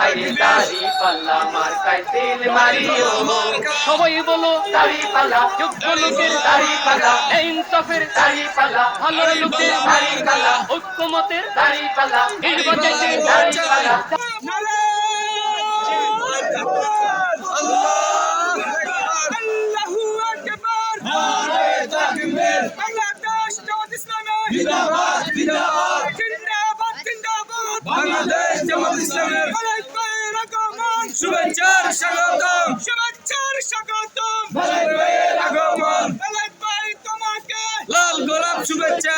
আরে দাড়ি পাল্লা মার্কায় তেল মারিও সবাই বলো দাড়ি পাল্লা যোগ্য লোকের দাড়ি পাল্লা ইনসাফের দাড়ি পাল্লা ভালো লোকের দাড়ি পাল্লা ঐক্যমতের দাড়ি পাল্লা ইট বাজাইতে দাড়ি পাল্লা জিন্দাবাদ জিন্দাবাদ বাংলাদেশ জামাত ইসলামের শুভেচ্ছার স্বাগতম আগমন লাল গোলাপ শুভেচ্ছা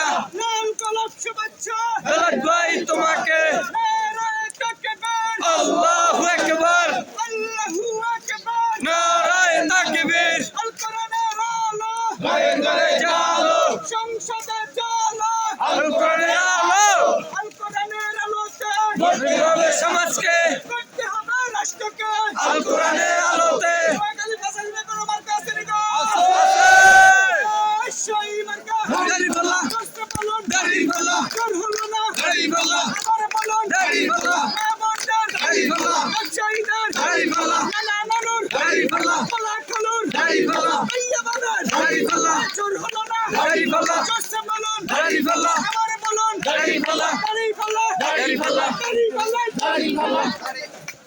লাল ভাই তোমাকে আল্লাহু আকবার নারায়ে তাকবীর ঘরে ঘরে জালো সংসদে চলো আল কোরআনের আলো কোরআনের আলোতে গড়তে হবে সমাজকে করতে হবে রাষ্ট্রকে আল কোরআনের আলোতে বাঙালি ভাষা কোনো মার্কা আছে নি গো সেই মার্কা দাড়ি পাল্লা কষ্ট বলুন দাড়ি পাল্লা কর হলো না দাড়ি পাল্লা আবার বলুন দাড়ি পাল্লা মেমনদার দাড়ি পাল্লা শহীদার দাড়ি পাল্লা নানা নানুর দাড়ি পাল্লা পালা খালুর দাড়ি পাল্লা আইয়া বাবার দাড়ি পাল্লা চোর হলো না দাড়ি পাল্লা কষ্ট বলুন দাড়ি পাল্লা আবার বলুন দাড়ি পাল্লা দাড়ি পাল্লা দাড়ি পাল্লা দাড়ি পাল্লা দাড়ি পাল্লা দাড়ি পাল্লা